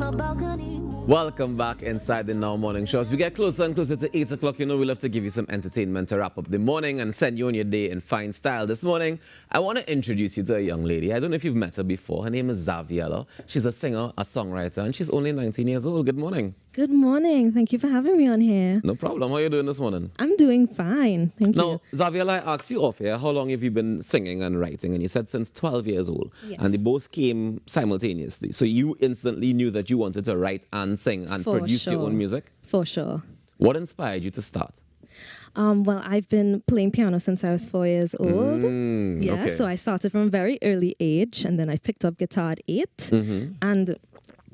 Welcome back inside the Now Morning Shows. We get closer and closer to 8 o'clock. You know we love to give you some entertainment to wrap up the morning and send you on your day in fine style. This morning, I want to introduce you to a young lady. I don't know if you've met her before. Her name is Xaviella. She's a singer, a songwriter, and she's only 19 years old. Good morning. Good morning. Thank you for having me on here. No problem. How are you doing this morning? I'm doing fine. Thank you. Now, Xaviella, I asked you off here, how long have you been singing and writing? And you said since 12 years old. Yes. And they both came simultaneously. So you instantly knew that you wanted to write and sing and produce your own music? For sure. What inspired you to start? Well, I've been playing piano since I was 4 years old. Okay. So I started from a very early age, and then I picked up guitar at 8. And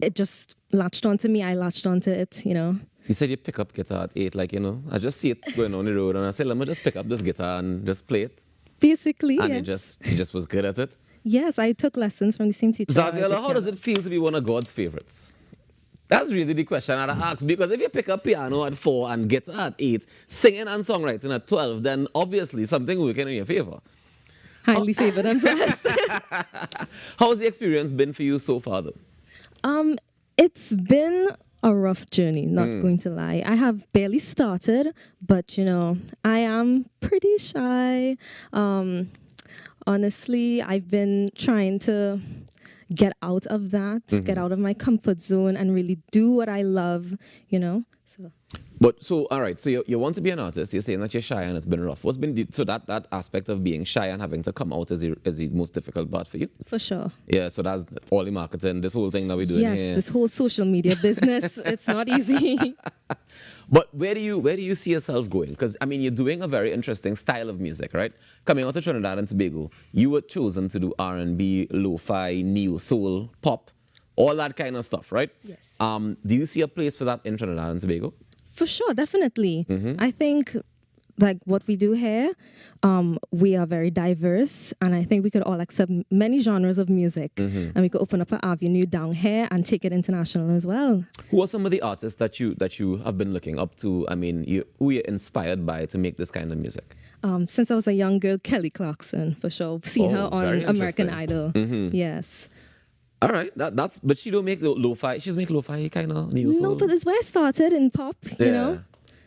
it just latched onto me. I latched onto it, you know. You said you pick up guitar at 8, like, you know, I just see it going on the road and I say, let me just pick up this guitar and just play it. Basically, And yes. you just was good at it. Yes, I took lessons from the same teacher. Xaviella, how does it feel to be one of God's favorites? That's really the question I'd ask, because if you pick up piano at 4 and guitar at 8, singing and songwriting at 12, then obviously something working in your favor. Highly favored and blessed. How's the experience been for you so far, though? It's been a rough journey, not going to lie. I have barely started, but, you know, I am pretty shy. Honestly, I've been trying to get out of that, get out of my comfort zone and really do what I love, you know. So All right, so you want to be an artist, you're saying that you're shy and it's been rough. What's been, so that aspect of being shy and having to come out is the most difficult part for you? For sure. Yeah, so that's all the marketing, this whole thing that we're doing yes, here. this whole social media business, it's not easy. But where do you see yourself going? Because, I mean, you're doing a very interesting style of music, right? Coming out of Trinidad and Tobago, you were chosen to do R&B, lo-fi, neo, soul, pop, all that kind of stuff, right? Yes. Do you see a place for that in Trinidad and Tobago? For sure, definitely. I think like what we do here, we are very diverse, and I think we could all accept many genres of music, and we could open up an avenue down here and take it international as well. Who are some of the artists that you have been looking up to? I mean, who you're inspired by to make this kind of music? Since I was a young girl, Kelly Clarkson, for sure. Seen her on American Idol. Yes. All right, but she don't make lo-fi. She's make lo-fi kind of neo soul. No, but it's where I started in pop. You know.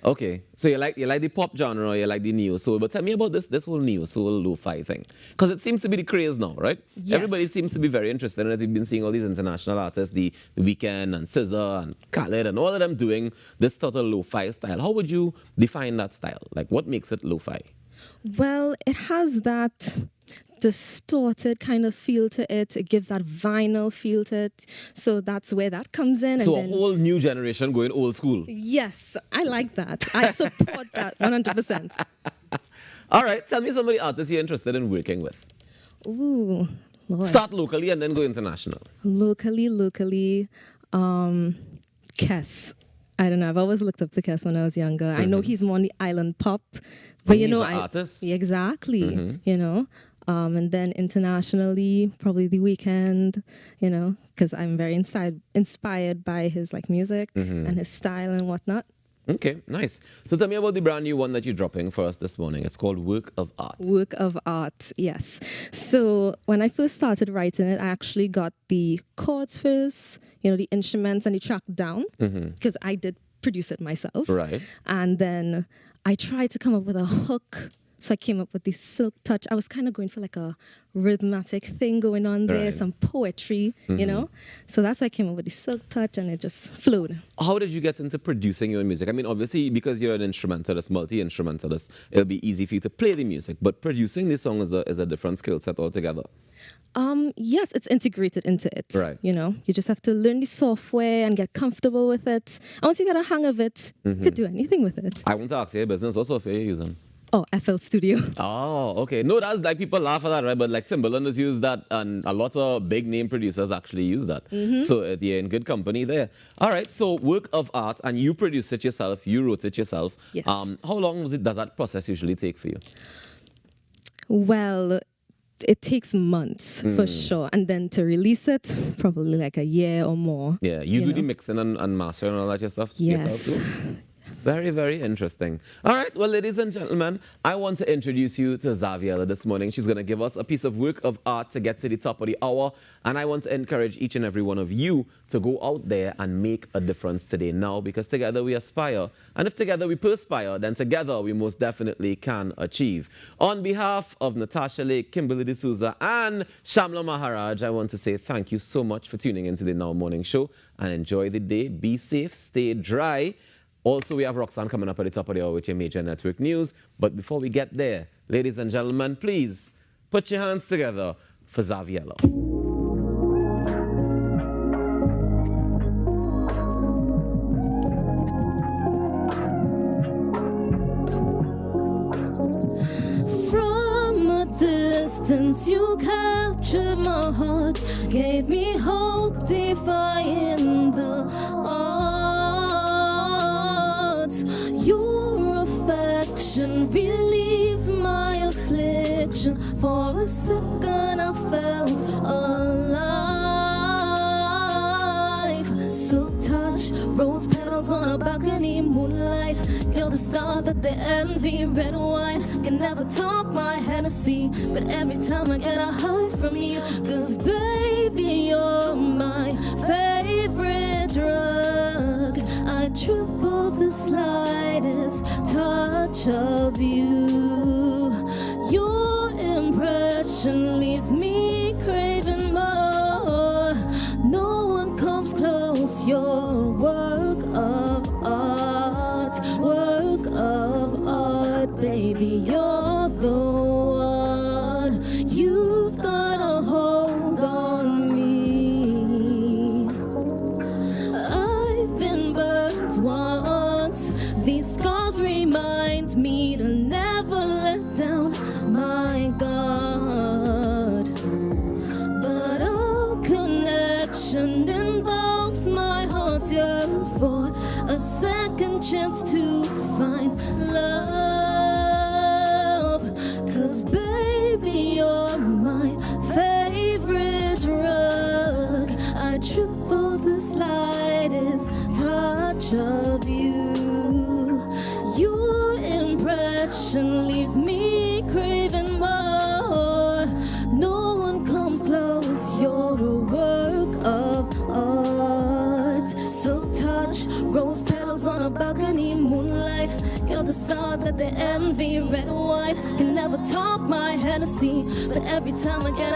Okay, so you like the pop genre, or you like the neo soul. But tell me about this whole neo soul lo-fi thing, because it seems to be the craze now, right? Yes. Everybody seems to be very interested in it. We've been seeing all these international artists, the Weeknd and SZA and Khaled, and all of them doing this total lo-fi style. How would you define that style? Like, what makes it lo-fi? Well, it has that distorted kind of feel to it. It gives that vinyl feel to it. So that's where that comes in. So and a whole new generation going old school. Yes, I like that. I support that 100%. All right, tell me some of the artists you're interested in working with. Ooh, Lord. Start locally and then go international. Locally, Kes. I don't know. I've always looked up to Kes when I was younger. I know he's more on the island pop, but He's an artist. Exactly. You know. And then internationally, probably The Weeknd, you know, because I'm very inspired by his like music and his style and whatnot. Okay, nice. So tell me about the brand new one that you're dropping for us this morning. It's called Work of Art. Work of Art, yes. So when I first started writing it, I actually got the chords first, you know, the instruments and the track down, because I did produce it myself. Right. And then I tried to come up with a hook. So I came up with the silk touch. I was kind of going for like a rhythmatic thing going on there, some poetry, you know. So that's why I came up with the silk touch, and it just flowed. How did you get into producing your own music? I mean, obviously, because you're an instrumentalist, multi-instrumentalist, it'll be easy for you to play the music. But producing the song is a different skill set altogether. Yes, it's integrated into it. Right. You know, you just have to learn the software and get comfortable with it. And once you get a hang of it, you could do anything with it. I want to ask you your business. What software are you using? Oh, FL Studio. Oh, okay. No, that's like people laugh at that, right? But like Timbaland has used that, and a lot of big name producers actually use that. So you're in good company there. All right. So Work of Art, and you produced it yourself. You wrote it yourself. Yes. How long does that process usually take for you? Well, it takes months for sure. And then to release it, probably like a year or more. Yeah. You do know? the mixing and mastering and all that your stuff Yes. yourself too? Very, very interesting. All right, well, ladies and gentlemen, I want to introduce you to Xaviella this morning. She's going to give us a piece of work of art to get to the top of the hour. And I want to encourage each and every one of you to go out there and make a difference today now, because together we aspire. And if together we perspire, then together we most definitely can achieve. On behalf of Natasha Lake, Kimberly D'Souza, and Shamla Maharaj, I want to say thank you so much for tuning into the Now Morning Show, and enjoy the day. Be safe, stay dry. Also, we have Roxanne coming up at the top of the hour with your major network news. But before we get there, ladies and gentlemen, please put your hands together for Xaviella. From a distance, you captured my heart, gave me hope, defying the odds. Your affection relieved my affliction. For a second, I felt alive. Silk touch, rose petals on a balcony, moonlight. You're the star that they envy. Red wine can never top my Hennessy, but every time I get a high from you, 'cause baby, you're my favorite drug. I triple the slightest touch of you. Your impression leaves me craving more. No one comes close. Your work of art, baby, you're the one. You've got a hold on me. I've been burned once. These scars remind me to never let down my guard. But our connection invokes my heart's yearn for a second chance to find love. 'Cause baby, you're my favorite drug. I triple the slightest touch of you. Your impression leaves me craving more. No one comes close. You're a work of art. So touch, rose petals on a balcony, moonlight. You're the star that they envy. Red wine can never top my Hennessy, but every time I get